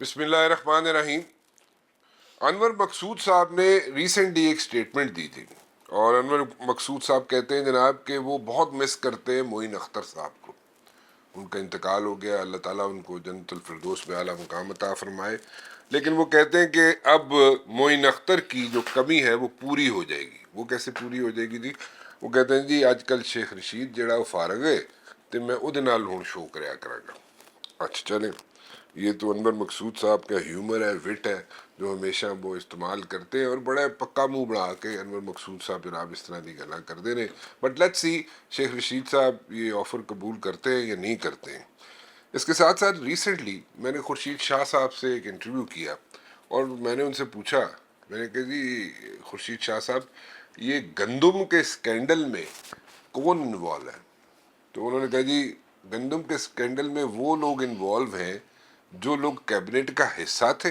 بسم اللہ الرحمن الرحیم۔ انور مقصود صاحب نے ریسنٹلی ایک سٹیٹمنٹ دی تھی اور انور مقصود صاحب کہتے ہیں جناب کہ وہ بہت مس کرتے ہیں معین اختر صاحب کو۔ ان کا انتقال ہو گیا، اللہ تعالیٰ ان کو جنت الفردوس میں اعلیٰ مقام عطا فرمائے، لیکن وہ کہتے ہیں کہ اب معین اختر کی جو کمی ہے وہ پوری ہو جائے گی۔ وہ کیسے پوری ہو جائے گی جی؟ وہ کہتے ہیں جی آج کل شیخ رشید جڑا وہ فارغ ہے تو میں وہ نال ہوں شو کریا کرا گا۔ اچھا چلیں، یہ تو انور مقصود صاحب کا ہیومر ہے، وٹ ہے جو ہمیشہ وہ استعمال کرتے ہیں، اور بڑا پکا منہ بنا کے انور مقصود صاحب جناب اس طرح کی گلاں کرتے رہے۔ But let's see Sheikh Rashid صاحب یہ آفر قبول کرتے ہیں یا نہیں کرتے ہیں۔ اس کے ساتھ ساتھ ریسنٹلی میں نے خورشید شاہ صاحب سے ایک انٹرویو کیا اور میں نے ان سے پوچھا، میں نے کہا جی خورشید شاہ صاحب یہ گندم کے اسکینڈل میں کون انوالو ہے؟ تو انہوں نے کہا جی گندم کے اسکینڈل میں وہ لوگ انوالو ہیں جو لوگ کیبنٹ کا حصہ تھے،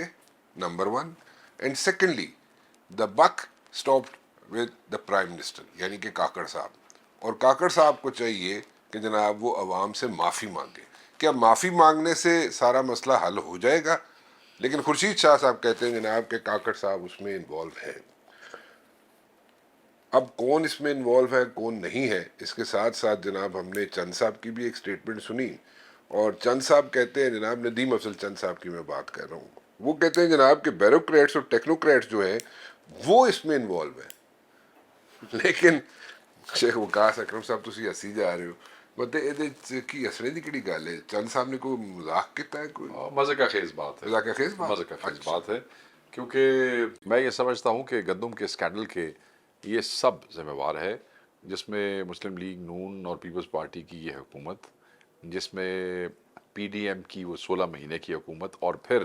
number one, and secondly the book stopped with the prime minister یعنی کہ کاکڑ صاحب، اور کاکڑ صاحب کو چاہیے کہ جناب وہ عوام سے معافی مانگے۔ کیا معافی مانگنے سے سارا مسئلہ حل ہو جائے گا؟ لیکن خورشید شاہ صاحب کہتے ہیں جناب کہ کاکڑ صاحب اس میں انوالو ہیں۔ اب کون اس میں انوالو ہے کون نہیں ہے، اس کے ساتھ ساتھ جناب ہم نے چند صاحب کی بھی ایک سٹیٹمنٹ سنی، اور چند صاحب کہتے ہیں جناب، ندیم افضل چند صاحب کی میں بات کر رہا ہوں، وہ کہتے ہیں جناب کہ بیوروکریٹس اور ٹیکنوکریٹس جو ہیں وہ اس میں انوالو ہیں۔ لیکن شیخ وقاص اکرم صاحب تسی ہسی جا رہے ہو، بتے یہ کی ہسنے دی کیڑی گل ہے؟ چند صاحب نے کوئی مذاق کیتا ہے؟ کوئی مزے کا خیز بات ہے، مذاق کا خیز بات؟ مزے کا خیز بات ہے، کیونکہ میں یہ سمجھتا ہوں کہ گندم کے اسکینڈل کے یہ سب ذمہ وار ہے، جس میں مسلم لیگ نون اور پیپلز پارٹی کی یہ حکومت، جس میں پی ڈی ایم کی وہ 16 مہینے کی حکومت، اور پھر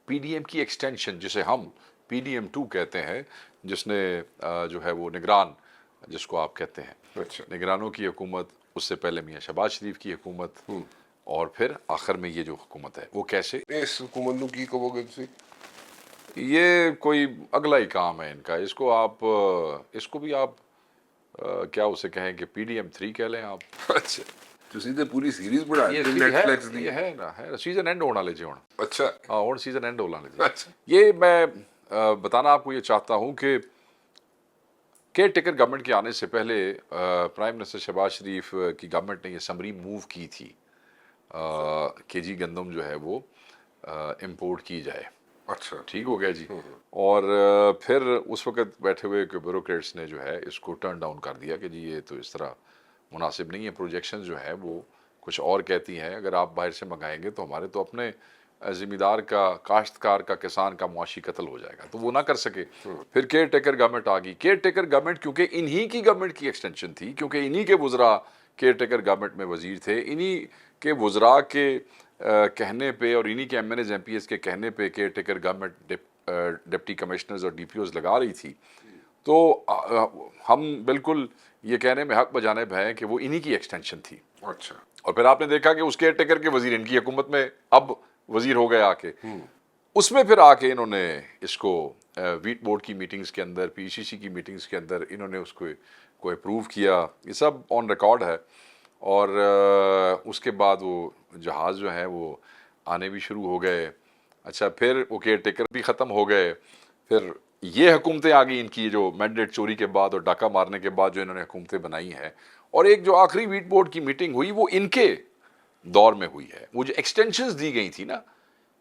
پی ڈی ایم کی ایکسٹینشن جسے ہم پی ڈی ایم 2 کہتے ہیں، جس نے جو ہے وہ نگران جس کو آپ کہتے ہیں، اچھا نگرانوں کی حکومت، اس سے پہلے میاں شہباز شریف کی حکومت، اور پھر آخر میں یہ جو حکومت ہے وہ کیسے؟ اس حکومت نو کی کہو گے تسی؟ یہ کوئی اگلا ہی کام ہے ان کا، اس کو آپ اس کو بھی آپ کیا اسے کہیں کہ پی ڈی ایم 3 کہہ لیں آپ۔ اچھا تسی تے پوری سیریز بنا یہ دی نیٹ فلیکس دی؟ یہ ہے نا، ہے سیزن اینڈ ہونا لے جی ہوں، اچھا ہاں ہوں سیزن اینڈ ہونا لے جی۔ اچھا یہ میں بتانا آپ کو یہ چاہتا ہوں کہ کیئر ٹیکر گورنمنٹ کے آنے سے پہلے پرائم منسٹر شہباز شریف کی گورنمنٹ نے یہ سمری موو کی تھی کہ جی گندم جو ہے وہ امپورٹ کی جائے، اچھا ٹھیک ہو گیا جی۔ اور پھر اس وقت بیٹھے ہوئے بیوروکریٹس نے جو ہے اس کو ٹرن ڈاؤن کر دیا کہ جی یہ تو اس طرح مناسب نہیں ہے، پروجیکشن جو ہے وہ کچھ اور کہتی ہیں، اگر آپ باہر سے منگائیں گے تو ہمارے تو اپنے زمیندار کا، کاشتکار کا، کسان کا معاشی قتل ہو جائے گا، تو وہ نہ کر سکے۔ پھر کیئر ٹیکر گورنمنٹ آ گئی، کیئر ٹیکر گورنمنٹ کیونکہ انہی کی گورنمنٹ کی ایکسٹینشن تھی، کیونکہ انہی کے وزراء کیئر ٹیکر گورنمنٹ میں وزیر تھے، انہی کے وزراء کے کہنے پہ اور انہی کے M N As M P S کے کہنے پہ caretaker government deputy commissioners اور ڈی پی اوز لگا رہی تھی، تو ہم بالکل یہ کہنے میں حق بجانب ہیں کہ وہ انہی کی ایکسٹینشن تھی۔ اچھا اور پھر آپ نے دیکھا کہ اس کیئر ٹیکر کے وزیر ان کی حکومت میں اب وزیر ہو گئے آ کے، اس میں پھر آ کے انہوں نے اس کو ویٹ بورڈ کی میٹنگز کے اندر، پی سی سی کی میٹنگز کے اندر انہوں نے اس کو اپروو کیا، یہ سب آن ریکارڈ ہے۔ اور اس کے بعد وہ جہاز جو ہیں وہ آنے بھی شروع ہو گئے۔ اچھا پھر وہ کیئر ٹیکر بھی ختم ہو گئے، پھر یہ حکومتیں آ گئی ان کی جو مینڈیٹ چوری کے بعد اور ڈاکہ مارنے کے بعد جو انہوں نے حکومتیں بنائی ہیں، اور ایک جو آخری ویٹ بورڈ کی میٹنگ ہوئی وہ ان کے دور میں ہوئی ہے، وہ جو ایکسٹینشنز دی گئی تھی نا،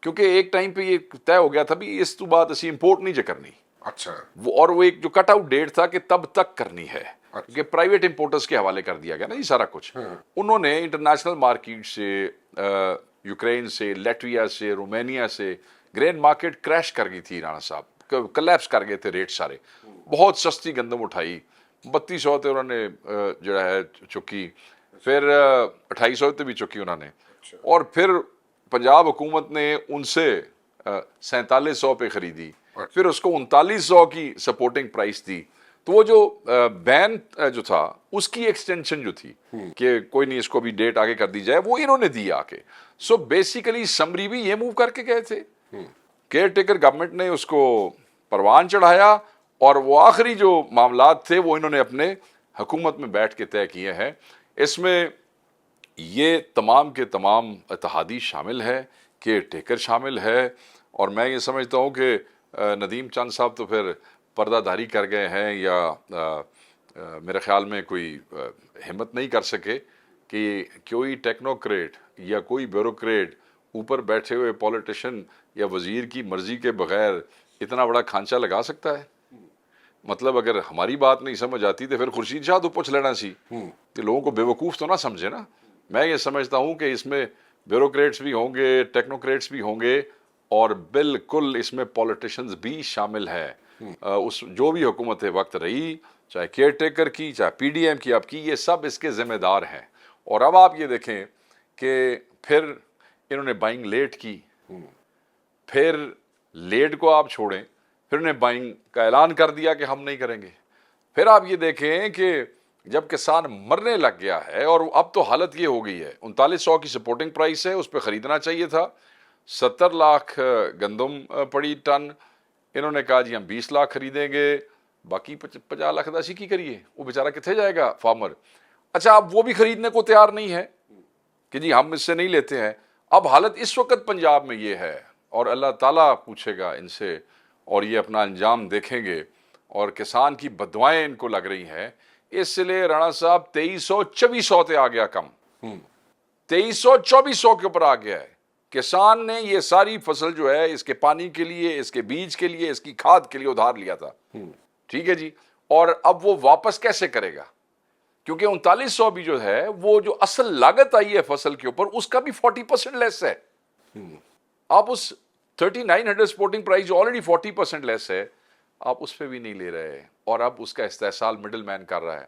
کیونکہ ایک ٹائم پہ یہ طے ہو گیا تھا بھی اس تو بعد اسی امپورٹ نہیں کرنی، اچھا اور وہ ایک جو کٹ آؤٹ ڈیٹ تھا کہ تب تک کرنی ہے، کیونکہ پرائیویٹ امپورٹرز کے حوالے کر دیا گیا نا یہ سارا کچھ۔ انہوں نے انٹرنیشنل مارکیٹ سے، یوکرین سے، لیٹویا سے، رومینیا سے گرین مارکیٹ کریش کر گئی تھی، رانا صاحب کلیپس کر گئے تھے ریٹ سارے، بہت سستی گندم اٹھائی، 3200 تے انہوں نے جو ہے چکی، پھر 2800 تے بھی چکی انہوں نے، اور پھر پنجاب حکومت نے ان سے 4700 پہ خریدی، پھر اس کو 3900 کی سپورٹنگ پرائس دی۔ تو وہ جو بین جو تھا اس کی ایکسٹینشن جو تھی کہ کوئی نہیں اس کو بھی ڈیٹ آگے کر دی جائے، وہ انہوں نے دی آ کے۔ سو بیسیکلی سمری بھی یہ موو کر کے گئے تھے، کیئر ٹیکر گورنمنٹ نے اس کو پروان چڑھایا، اور وہ آخری جو معاملات تھے وہ انہوں نے اپنے حکومت میں بیٹھ کے طے کیے ہیں۔ اس میں یہ تمام کے تمام اتحادی شامل ہے، کیئر ٹیکر شامل ہے، اور میں یہ سمجھتا ہوں کہ ندیم چند صاحب تو پھر پردہ داری کر گئے ہیں یا میرے خیال میں کوئی ہمت نہیں کر سکے کہ کوئی ٹیکنوکریٹ یا کوئی بیوروکریٹ اوپر بیٹھے ہوئے پولیٹیشین یا وزیر کی مرضی کے بغیر اتنا بڑا کھانچا لگا سکتا ہے. مطلب اگر ہماری بات نہیں سمجھ آتی تو پھر خورشید شاہ تو پوچھ لینا سی کہ لوگوں کو بیوقوف تو نہ سمجھے نا. میں یہ سمجھتا ہوں کہ اس میں بیوروکریٹس بھی ہوں گے, ٹیکنوکریٹس بھی ہوں گے, اور بالکل اس میں پولیٹیشنز بھی شامل ہے. اس جو بھی حکومت وقت رہی, چاہے کیئر ٹیکر کی, چاہے پی ڈی ایم کی, آپ کی, یہ سب اس کے ذمہ دار ہیں. اور اب آپ یہ دیکھیں کہ پھر انہوں نے بائنگ لیٹ کی, پھر لیٹ کو آپ چھوڑیں, پھر انہیں بائنگ کا اعلان کر دیا کہ ہم نہیں کریں گے. پھر آپ یہ دیکھیں کہ جب کسان مرنے لگ گیا ہے, اور اب تو حالت یہ ہو گئی ہے 3900 کی سپورٹنگ پرائس ہے, اس پہ خریدنا چاہیے تھا. 70 لاکھ گندم پڑی ٹن, انہوں نے کہا جی ہم 20 لاکھ خریدیں گے, باقی 50 لاکھ داسی کی کریے, وہ بیچارہ کتنے جائے گا فارمر. اچھا اب وہ بھی خریدنے کو تیار نہیں ہے کہ جی ہم اس سے نہیں لیتے ہیں. اب حالت اس وقت پنجاب میں یہ ہے, اور اللہ تعالیٰ پوچھے گا ان سے, اور یہ اپنا انجام دیکھیں گے, اور کسان کی بدوائیں ان کو لگ رہی ہیں. اس لیے رانا صاحب 2300-2400 تے آ گیا کم, 2300-2400 کے اوپر آ گیا ہے. کسان نے یہ ساری فصل جو ہے اس کے پانی کے لیے, اس کے بیج کے لیے, اس کی کھاد کے لیے ادھار لیا تھا, ٹھیک ہے جی, اور اب وہ واپس کیسے کرے گا؟ کیونکہ 3900 بھی جو ہے وہ جو اصل لاگت آئی ہے فصل کے اوپر اس کا بھی 40% لیس ہے. آپ اس 3900 سپورٹنگ پرائز جو آلریڈی 40% لیس ہے, آپ اس پہ بھی نہیں لے رہے, اور اب اس کا استحصال مڈل مین کر رہا ہے.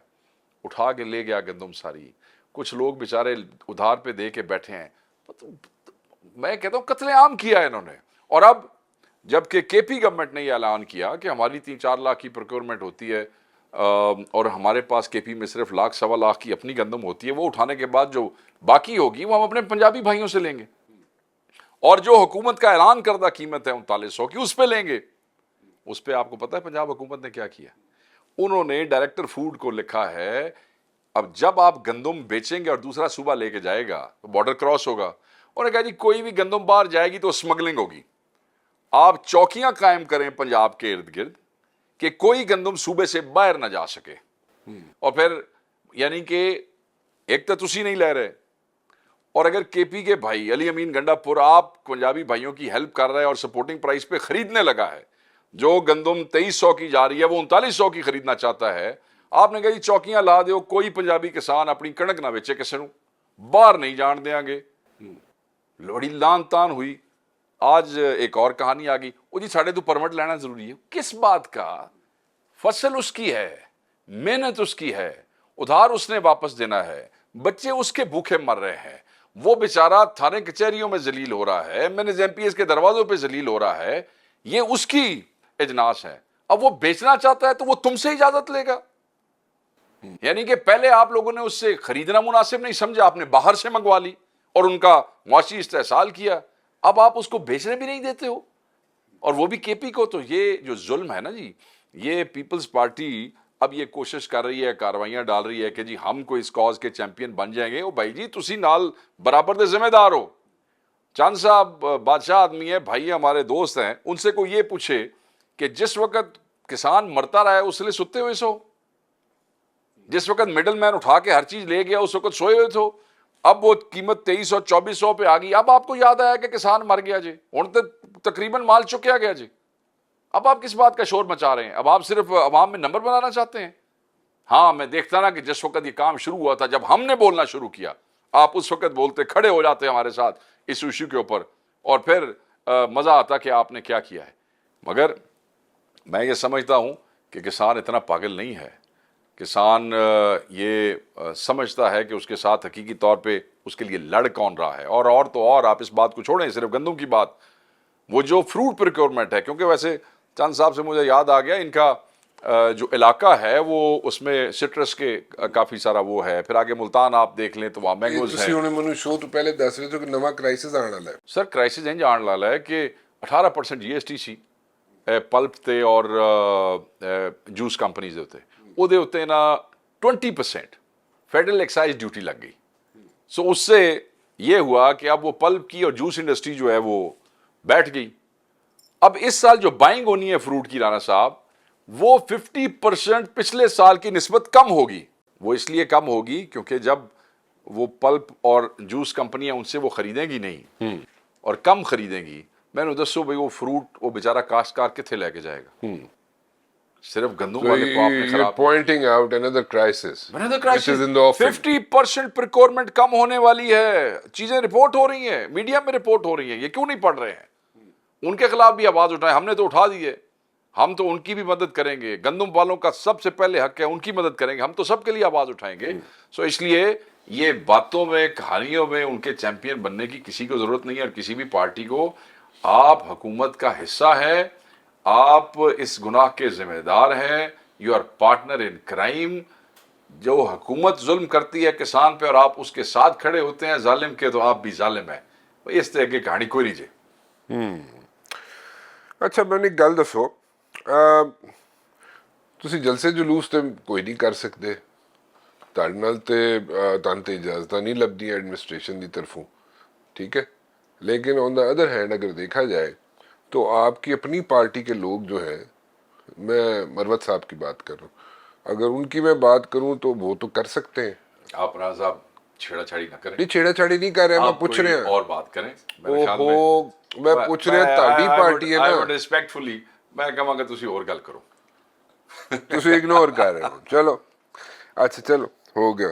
اٹھا کے لے گیا گندم ساری, کچھ لوگ بیچارے ادھار پہ دے کے بیٹھے ہیں. میں کہتا ہوں قتل عام کیا ہے انہوں نے. اور اب جب کہ کے پی گورنمنٹ نے یہ اعلان کیا کہ ہماری 3-4 لاکھ کی پروکیورمنٹ ہوتی ہے, اور ہمارے پاس کے پی میں صرف 1.25 لاکھ کی اپنی گندم ہوتی ہے, وہ اٹھانے کے بعد جو باقی ہوگی وہ ہم اپنے پنجابی بھائیوں سے لیں گے, اور جو حکومت کا اعلان کردہ قیمت ہے 3900 کی اس پہ لیں گے. اس پہ آپ کو پتہ ہے پنجاب حکومت نے کیا کیا؟ انہوں نے ڈائریکٹر فوڈ کو لکھا ہے اب جب آپ گندم بیچیں گے اور دوسرا صوبہ لے کے جائے گا تو بارڈر کراس ہوگا, انہوں نے کہا جی کوئی بھی گندم باہر جائے گی تو اسمگلنگ ہوگی. آپ چوکیاں قائم کریں پنجاب کے ارد گرد کہ کوئی گندم صوبے سے باہر نہ جا سکے. اور پھر یعنی کہ ایک تو تسی نہیں لے رہے, اور اگر کے پی کے بھائی علی امین گنڈا پور آپ پنجابی بھائیوں کی ہیلپ کر رہا ہے اور سپورٹنگ پرائس پہ خریدنے لگا ہے, جو گندم 2300 کی جا رہی ہے وہ 3900 کی خریدنا چاہتا ہے, آپ نے کہا جی چوکیاں لا دیو, کوئی پنجابی کسان اپنی کنک نہ بیچے کسی نو, باہر نہیں جان دیں گے. بڑی لان تان ہوئی. آج ایک اور کہانی آ گئی, وہ جی ساڑھے تو پرمٹ لینا ضروری ہے. کس بات کا؟ فصل اس کی ہے, محنت اس کی ہے, ادھار اس نے واپس دینا ہے, بچے اس کے بھوکے مر رہے ہیں, وہ بیچارہ تھانے کچہریوں میں ذلیل ہو رہا ہے, میں نے ایم پی ایس کے دروازوں پہ ذلیل ہو رہا ہے, یہ اس کی اجناس ہے. اب وہ بیچنا چاہتا ہے تو وہ تم سے اجازت لے گا؟ یعنی کہ پہلے آپ لوگوں نے اس سے خریدنا مناسب نہیں سمجھا, آپ نے باہر سے منگوا لی اور ان کا معاشی استحصال کیا, اب آپ اس کو بیچنے بھی نہیں دیتے ہو, اور وہ بھی کے پی کو. تو یہ جو ظلم ہے نا جی, یہ پیپلز پارٹی اب یہ کوشش کر رہی ہے, کاروائیاں ڈال رہی ہے کہ جی ہم کو اس کاز کے چیمپئن بن جائیں گے. او بھائی جی تسی نال برابر دے ذمہ دار ہو. چند صاحب بادشاہ آدمی ہے, بھائی ہمارے دوست ہیں, ان سے کوئی یہ پوچھے کہ جس وقت کسان مرتا رہا ہے اس لیے ستے ہوئے سو, جس وقت مڈل مین اٹھا کے ہر چیز لے گیا اس وقت سوئے ہوئے تھو, اب وہ قیمت 2300-2400 پہ آ گئی, اب آپ کو یاد آیا کہ کسان مر گیا جی, ہوں تو تقریباً مال چکیا گیا جی, اب آپ کس بات کا شور مچا رہے ہیں؟ اب آپ صرف عوام میں نمبر بنانا چاہتے ہیں. ہاں میں دیکھتا نا کہ جس وقت یہ کام شروع ہوا تھا, جب ہم نے بولنا شروع کیا, آپ اس وقت بولتے, کھڑے ہو جاتے ہمارے ساتھ اس ایشو کے اوپر, اور پھر مزہ آتا کہ آپ نے کیا کیا ہے. مگر میں یہ سمجھتا ہوں کہ کسان اتنا پاگل نہیں ہے. کسان یہ سمجھتا ہے کہ اس کے ساتھ حقیقی طور پہ اس کے لیے لڑ کون رہا ہے. اور تو اور آپ اس بات کو چھوڑیں, صرف گندم کی بات, وہ جو فروٹ پروکیورمنٹ ہے, کیونکہ ویسے چند صاحب سے مجھے یاد آ گیا ان کا جو علاقہ ہے وہ اس میں سٹرس کے کافی سارا وہ ہے, پھر آگے ملتان آپ دیکھ لیں تو وہاں مینگوز ہیں. مینو شو تو پہلے دس رہے تھے کہ نواں کرائسس آنے والا ہے. سر کرائسس انج آنے والا ہے کہ 18% جی ایس ٹی سی پلپ تے اور جوس کمپنیز ہوتے, وہ دے ہوتے نا 20% فیڈرل ایکسائز ڈیوٹی لگ گئی. اس سے یہ ہوا کہ اب وہ پلپ کی اور جوس انڈسٹری جو ہے وہ بیٹھ گئی, اب اس سال جو بائنگ ہونی ہے فروٹ کی رانا صاحب وہ 50% پچھلے سال کی نسبت کم ہوگی. وہ اس لیے کم ہوگی کیونکہ جب وہ پلپ اور جوس کمپنیاں ان سے وہ خریدیں گی نہیں اور کم خریدیں گی, میں نے دسو بھائی وہ فروٹ وہ بیچارہ کاشتکار کتنے لے کے جائے گا؟ صرف گندم والے کو آپ نے خراب pointing out another crisis which is in the offing. 50% پریکورمنٹ کم ہونے والی ہے. چیزیں رپورٹ ہو رہی ہیں, میڈیا میں رپورٹ ہو رہی ہیں, یہ کیوں نہیں پڑھ رہے ہیں؟ ان کے خلاف بھی آواز اٹھائیں, ہم نے تو اٹھا دی ہے, ہم تو ان کی بھی مدد کریں گے, گندم والوں کا سب سے پہلے حق ہے, ان کی مدد کریں گے, ہم تو سب کے لیے آواز اٹھائیں گے. سو اس لیے یہ باتوں میں کہانیوں میں ان کے چیمپئن بننے کی کسی کو ضرورت نہیں ہے, اور کسی بھی پارٹی کو. آپ حکومت کا حصہ ہیں, آپ اس گناہ کے ذمہ دار ہیں, you are partner in crime. جو حکومت ظلم کرتی ہے کسان پہ اور آپ اس کے ساتھ کھڑے ہوتے ہیں ظالم کے, تو آپ بھی ظالم ہیں. اس طرح کی کہانی کوئی نہیں جی. اچھا میں نے ایک گل دسو, ਤੁਸੀਂ ਜਲਸੇ ਜਲੂਸ ਤੇ ਕੋਈ ਨਹੀਂ ਕਰ ਸਕਦੇ, ਤੁਹਾਡੇ ਨਾਲ ਤੇ ਤੁਹਾਨੂੰ ਤੇ ਇਜਾਜ਼ਤਾਂ ਨਹੀਂ ਲੱਭਦੀਆਂ ਐਡਮਿਨਿਸਟ੍ਰੇਸ਼ਨ ਦੀ ਤਰਫੋਂ, ٹھیک ہے, لیکن آن دا ادر ہینڈ اگر دیکھا جائے تو آپ کی اپنی پارٹی کے لوگ جو ہیں, میں مروت صاحب کی بات کر رہا ہوں, اگر ان کی میں بات کروں تو وہ تو کر سکتے ہیں. آپ راز صاحب چھیڑا چھاڑی نہ کریں. نہیں چھیڑا چھاڑی نہیں کر رہے ہیں, میں پوچھ رہے ہیں اور بات کریں. میں پوچھ رہا تہاڈی پارٹی ہے نا, ਰਿਸਪੈਕਟਫੁਲੀ ਮੈਂ ਕਹਾਂਗਾ ਤੁਸੀਂ ਹੋਰ ਗੱਲ کرو. ਤੁਸੀਂ ਇਗਨੋਰ ਕਰ ਰਹੇ ਹੋ. ਚਲੋ ਅੱਛਾ ਚਲੋ ਹੋ ਗਿਆ.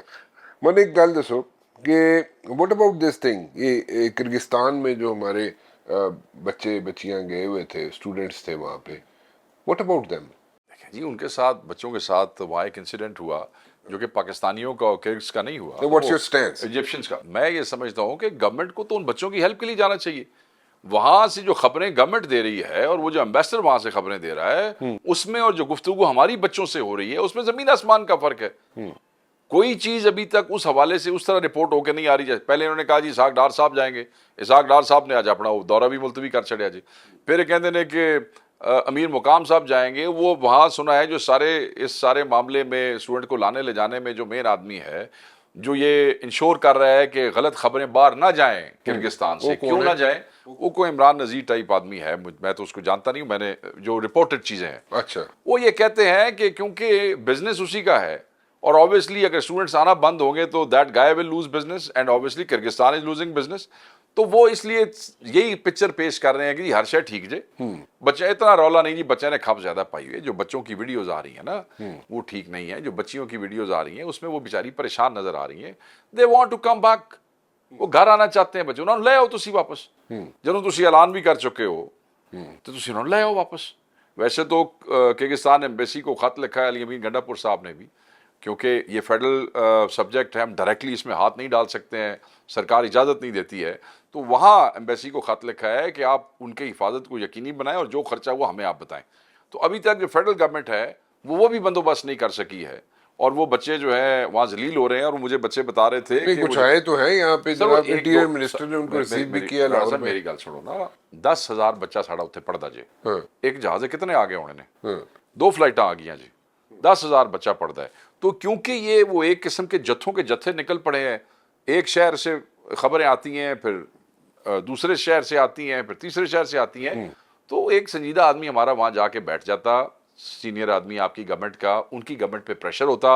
ਮੈਨੂੰ ایک گل دسو کہ واٹ اباؤٹ دس تھنگ, یہ کرگستان میں جو ہمارے بچے بچیاں گئے ہوئے تھے, اسٹوڈنٹس تھے وہاں پہ, واٹ اباؤٹ دیم؟ جی ان کے ساتھ بچوں کے ساتھ وہاں ایک انسیڈنٹ ہوا جو کہ پاکستانیوں کا اور کرگز کا نہیں ہوا. What's your stains? ایجپشنز کا. میں یہ سمجھتا ہوں کہ گورنمنٹ کو تو ان بچوں کی ہیلپ کے لیے جانا چاہیے. وہاں سے جو خبریں گورنمنٹ دے رہی ہے اور وہ جو امبیسڈر وہاں سے خبریں دے رہا ہے اس میں, اور جو گفتگو ہماری بچوں سے ہو رہی ہے اس میں زمین آسمان کا فرق ہے. کوئی چیز ابھی تک اس حوالے سے اس طرح رپورٹ ہو کے نہیں آ رہی. پہلے انہوں نے کہا جی اسحاق ڈار صاحب جائیں گے, اسحاق ڈار صاحب نے آج اپنا دورہ بھی ملتوی کر چھڑیا جی. پھر کہتے ہیں کہ امیر مقام صاحب جائیں گے. وہ وہاں سنا ہے جو اس سارے معاملے میں اسٹوڈنٹ کو لانے لے جانے میں جو مین آدمی ہے, جو یہ انشور کر رہا ہے کہ غلط خبریں باہر نہ جائیں کرگستان سے. کیوں نہ جائیں؟ وہ کوئی عمران نذیر ٹائپ آدمی ہے, میں تو اس کو جانتا نہیں ہوں, میں نے جو رپورٹڈ چیزیں ہیں. اچھا. وہ یہ کہتے ہیں کہ کیونکہ بزنس اسی کا ہے, اور obviously اگر اسٹوڈنٹس آنا بند ہوں گے تو that guy will lose business, and obviously Kyrgyzstan is losing business. تو وہ اس لیے یہی پکچر پیش کر رہے ہیں کہ جی ہر شے ٹھیک جے, بچہ اتنا رولا نہیں جی, بچے نے کھپ زیادہ پائی ہوئی ہے. جو بچوں کی ویڈیوز آ رہی ہیں نا وہ ٹھیک نہیں ہے. جو بچیوں کی ویڈیوز آ رہی ہیں اس میں وہ بیچاری پریشان نظر آ رہی ہیں. They want to come back, وہ گھر آنا چاہتے ہیں بچے. انہوں نے لے آؤ تسی واپس, جنہوں تسی اعلان بھی کر چکے ہو تو تسی انہوں نے لے آؤ واپس. ویسے تو کرگستان ایمبیسی کو خط لکھا ہے علی امین گنڈا پور صاحب نے بھی, کیونکہ یہ فیڈرل سبجیکٹ ہے, ہم ڈائریکٹلی اس میں ہاتھ نہیں ڈال سکتے ہیں, سرکار اجازت نہیں دیتی ہے. تو وہاں ایمبیسی کو خط لکھا ہے کہ آپ ان کی حفاظت کو یقینی بنائیں اور جو خرچہ وہ ہمیں آپ بتائیں. تو ابھی تک جو فیڈرل گورنمنٹ ہے وہ بھی بندوبست نہیں کر سکی ہے, اور وہ بچے جو ہیں وہاں ذلیل ہو رہے ہیں. اور مجھے بچے بتا رہے تھے کہ کچھ آئے تو ہیں یہاں پہ, جناب انٹیریئر منسٹر نے ان کو ریسیو بھی کیا لاہور میں. میری گل سنو نا, 10,000 بچہ ساڑا اتنے پڑھتا جی. ایک جہاز کتنے آ گئے ہونے نے, 2 فلائٹاں آ گئی جی, 10,000 بچہ پڑھتا ہے. تو کیونکہ یہ وہ ایک قسم کے جتھوں کے جتھے نکل پڑے ہیں, ایک شہر سے خبریں آتی ہیں, پھر دوسرے شہر سے آتی ہیں, پھر تیسرے شہر سے آتی ہیں. تو ایک سنجیدہ آدمی ہمارا وہاں جا کے بیٹھ جاتا, سینئر آدمی آپ کی گورنمنٹ کا, ان کی گورنمنٹ پہ پریشر ہوتا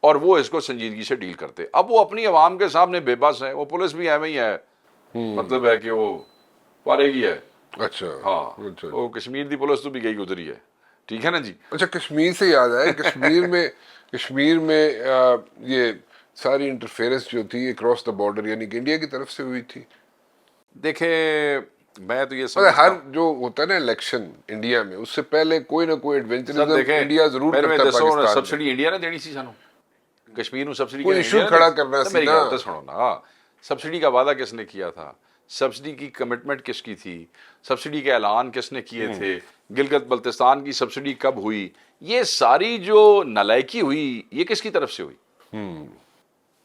اور وہ اس کو سنجیدگی سے ڈیل کرتے. اب وہ اپنی عوام کے سامنے بے بس ہیں. وہ پولیس بھی ایویں ہی ہے, مطلب ہے کہ وہ پارے گی ہے. اچھا ہاں, وہ کشمیر دی پولیس تو بھی گئی ادھر ہی ہے, ٹھیک ہے نا جی. اچھا کشمیر سے یاد آیا, کشمیر میں یہ ساری انٹرفیئرنس جو تھی اکراس دا بارڈر یعنی کہ انڈیا کی طرف سے ہوئی تھی. دیکھیں میں تو یہ سمجھتا ہر جو ہوتا ہے نا الیکشن انڈیا میں, اس سے پہلے کوئی نہ کوئی ایڈونچرزم انڈیا ضرور کرتا ہے پاکستان میں. سبسڈی انڈیا نے دینی سی سانو, کشمیر نو سبسڈی کوئی ایشو کھڑا کرنا سی نا. میری سنو نا, سبسڈی کا وعدہ کس نے کیا تھا, سبسڈی کی کمٹمنٹ کس کی تھی, سبسڈی کے اعلان کس نے کیے تھے, گلگت بلتستان کی سبسڈی کب ہوئی, یہ ساری جو نالائکی ہوئی یہ کس کی طرف سے ہوئی؟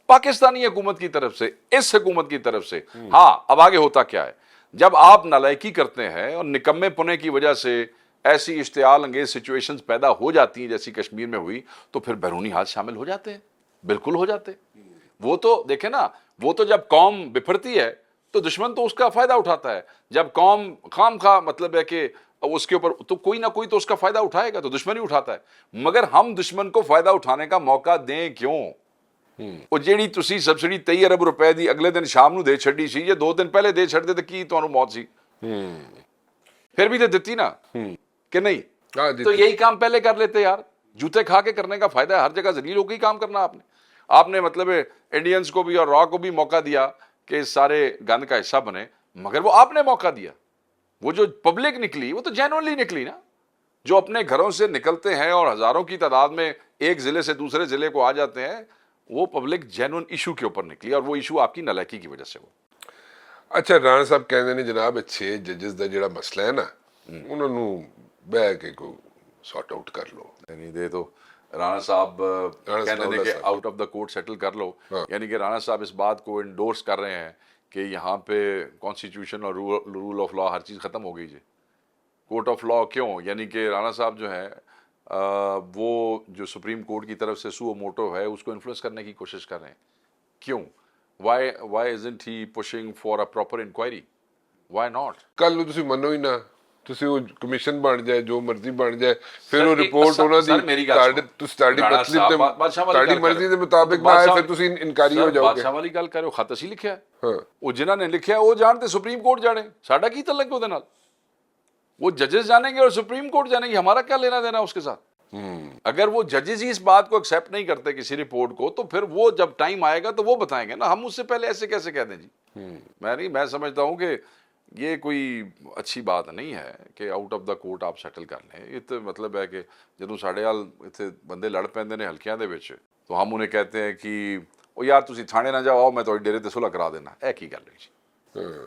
پاکستانی حکومت کی طرف سے, اس حکومت کی طرف سے. ہاں اب آگے ہوتا کیا ہے, جب آپ نالائکی کرتے ہیں اور نکمے پنے کی وجہ سے ایسی اشتعال انگیز سچویشنز پیدا ہو جاتی ہیں جیسی کشمیر میں ہوئی, تو پھر بیرونی ہاتھ شامل ہو جاتے ہیں, بالکل ہو جاتے. وہ تو دیکھیں نا, وہ تو جب قوم بپھرتی ہے تو دشمن تو اس کا فائدہ اٹھاتا ہے. جب قوم خام خواہ مطلب ہے کہ اب اس کے اوپر تو کوئی نہ کوئی تو اس کا فائدہ اٹھائے گا, تو دشمن ہی اٹھاتا ہے. مگر ہم دشمن کو فائدہ اٹھانے کا موقع دیں کیوں؟ وہ جیڑی تسی سبسڈی 23 ارب روپے دی اگلے دن شام نو دے چھڈی سی, یہ 2 دن پہلے دے چھڈ دے تے کی تانوں موت سی؟ پھر بھی تے دتی نا کہ نہیں؟ تو یہی کام پہلے کر لیتے یار. جوتے کھا کے کرنے کا فائدہ ہے, ہر جگہ ذلیل ہو کے ہی کام کرنا. آپ نے مطلب انڈینز کو بھی اور را کو بھی موقع دیا کہ اس سارے گند کا حصہ بنے, مگر وہ آپ نے موقع دیا. وہ جو پبلک نکلی وہ تو جینوئنلی نکلی نا, جو اپنے گھروں سے نکلتے ہیں اور ہزاروں کی تعداد میں ایک ضلع سے دوسرے ضلع کو آ جاتے ہیں, وہ پبلک جینوئن ایشو کے اوپر نکلی, اور وہ ایشو آپ کی نالائکی کی وجہ سے ہو. اچھا رانا صاحب کہندے نے جناب 6 ججز دا جڑا مسئلہ ہے نا انہوں نے بہ کے کو سارٹ آؤٹ کر لو. نہیں دے تو رانا صاحب کہنے نے کہ out of the court settle کر لو, یعنی کہ رانا صاحب اس بات کو انڈورس کر رہے ہیں کہ یہاں پہ کانسٹیٹیوشن اور رول آف لا ہر چیز ختم ہو گئی جی. کورٹ آف لا کیوں؟ یعنی کہ رانا صاحب جو ہیں وہ جو سپریم کورٹ کی طرف سے سو موٹو ہے اس کو انفلوئنس کرنے کی کوشش کر رہے ہیں. کیوں؟ why isn't he pushing for a proper inquiry? why not? کل ਨੂੰ ਤੁਸੀਂ ਮੰਨੋ ਹੀ ਨਾ, ਤੁਸੀਂ ਉਹ ਕਮਿਸ਼ਨ ਬਣ ਜਾਏ ਜੋ ਮਰਜ਼ੀ ਬਣ ਜਾਏ, ਫਿਰ ਉਹ ਰਿਪੋਰਟ ਉਹਨਾਂ ਦੀ ਤੁਹਾਡੀ ਮਰਜ਼ੀ ਦੇ ਮੁਤਾਬਿਕ ਨਾ ਆਏ, ਫਿਰ ਤੁਸੀਂ ਇਨਕਾਰੀ ਹੋ ਜਾਓਗੇ. ਬਾਦਸ਼ਾਹ ਵਾਲੀ ਗੱਲ ਕਰੋ, ਖਤ ਅਸੀਂ ਲਿਖਿਆ, ਉਹ ਜਿਨ੍ਹਾਂ ਨੇ ਲਿਖਿਆ ਉਹ ਜਾਣਦੇ, ਸੁਪਰੀਮ ਕੋਰਟ ਜਾਣੇ, ਸਾਡਾ ਕੀ ਤਲਕ ਉਹਦੇ ਨਾਲ? وہ ججز جانیں گے اور سپریم کورٹ جانیں گے, ہمارا کیا لینا دینا اس کے ساتھ؟ اگر وہ ججز ہی اس بات کو ایکسیپٹ نہیں کرتے کسی رپورٹ کو, تو پھر وہ جب ٹائم آئے گا تو وہ بتائیں گے نا. ہم اس سے پہلے ایسے کیسے کہہ دیں جی؟ میں سمجھتا ہوں کہ یہ کوئی اچھی بات نہیں ہے کہ آؤٹ آف دا کورٹ آپ سیٹل کر لیں. یہ تو مطلب ہے کہ جدوں ساڈے حال اتنے بندے لڑ پیندے نے ہلکیاں دے وچ, تو ہم انہیں کہتے ہیں کہ او یار تسی تھانے نہ جاؤ, میں تہاڈے ڈیرے تے صلح کرا دینا. اے کی گل ہے جی؟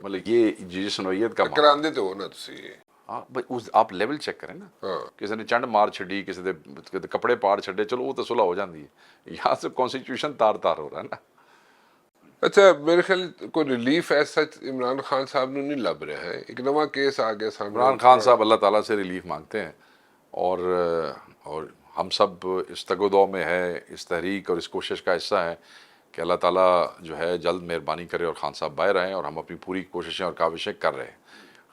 مطلب یہ جس نوعیت کا کراندے تو ہو نا تسی. آپ لیول چیک کریں نا, کسی نے چنڈ مار چھڈی, کسی دے کپڑے پاڑ چھڈے, چلو وہ تو صلح ہو جاندی ہے. یہاں سے کانسٹیٹیوشن تار تار ہو رہا ہے نا. اچھا میرے خیال کوئی ریلیف ایسا عمران خان صاحب نے نہیں لب رہا ہے. ایک نواں کیس آ گیا سامنے. عمران خان صاحب اللہ تعالیٰ سے ریلیف مانگتے ہیں, اور ہم سب اس تگ و دو میں ہے, اس تحریک اور اس کوشش کا حصہ ہیں کہ اللہ تعالیٰ جو ہے جلد مہربانی کرے اور خان صاحب باہر آئیں, اور ہم اپنی پوری کوششیں اور کاوشیں کر رہے ہیں.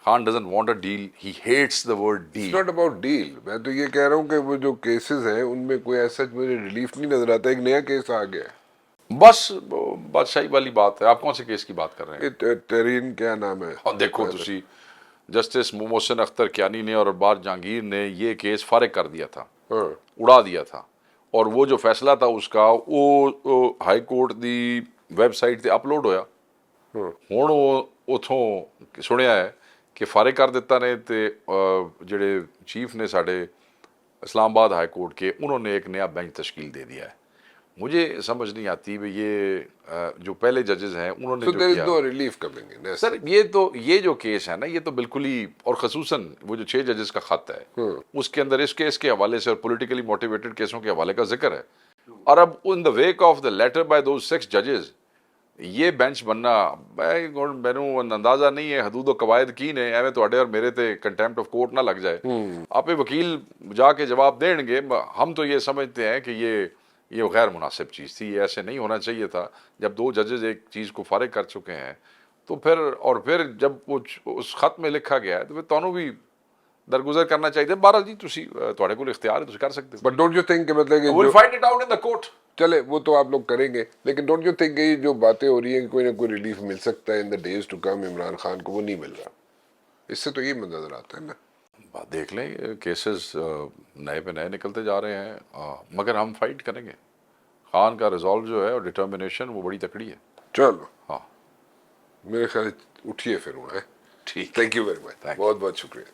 Khan doesn't want a deal, he hates the word deal. It's not about deal. میں تو یہ کہہ رہا ہوں کہ وہ جو کیسز ہیں ان میں کوئی ایسا مجھے ریلیف نہیں نظر آتا. ایک نیا کیس آ گیا ہے. بس بادشاہی والی بات ہے. آپ کون سے کیس کی بات کر رہے ہیں؟ ترین کیا نام ہے؟ دیکھو تسی, جسٹس محسن اختر کیانی نے اور بار جہانگیر نے یہ کیس فارغ کر دیا تھا, اڑا دیا تھا, اور وہ جو فیصلہ تھا اس کا وہ ہائی کورٹ دی ویب سائٹ تے اپلوڈ ہویا. ہن وہ اتھوں سنیا ہے کہ فارغ کر دیتا نے, تے جڑے چیف نے ساڈے اسلام آباد ہائی کورٹ کے, انہوں نے ایک نیا بینچ تشکیل دے دیا ہے. مجھے سمجھ نہیں آتی بھی یہ جو پہلے ججز ہیں انہوں نے جو کیا. تو ریلیف کمیں گے سر, یہ جو کیس ہے نا, یہ تو بالکل ہی, اور خصوصاً وہ جو 6 ججز کا خط ہے اس کے اندر اس کیس کے حوالے سے اور پولیٹیکلی موٹیویٹڈ کیسوں کے حوالے کا ذکر ہے. اور اب in the wake of the letter by those 6 ججز یہ بینچ بننا, مینوں اندازہ نہیں ہے حدود و قواعد کی نے, ایویں تواڈے اور میرے تے کنٹیمپٹ آف کورٹ نہ لگ جائے. آپ وکیل جا کے جواب دیں گے. ہم تو یہ سمجھتے ہیں کہ یہ غیر مناسب چیز تھی, یہ ایسے نہیں ہونا چاہیے تھا. جب 2 ججز ایک چیز کو فارغ کر چکے ہیں تو پھر جب وہ اس خط میں لکھا گیا ہے تو پھر تانوں بھی درگزر کرنا چاہیے. بہرحال جی تسی تواڈے کول اختیار ہے, تسی کر سکتے ہو. بٹ ڈونٹ یو تھنک کہ مطلب well find it out in the court. چلے وہ تو آپ لوگ کریں گے, لیکن ڈونٹ یو تھنک کہ جو باتیں ہو رہی ہیں کہ کوئی نہ کوئی ریلیف مل سکتا ہے in the days to come Imran Khan کو, وہ نہیں مل رہا. اس سے تو یہ نظر آتا ہے نا. بات دیکھ لیں, کیسز نئے پہ نئے نکلتے جا رہے ہیں, مگر ہم فائٹ کریں گے. خان کا ریزالو جو ہے اور ڈٹرمنیشن وہ بڑی تکڑی ہے. چلو ہاں میرے خیال اٹھیے پھر. ٹھیک, تھینک یو ویری مچ, بہت بہت شکریہ.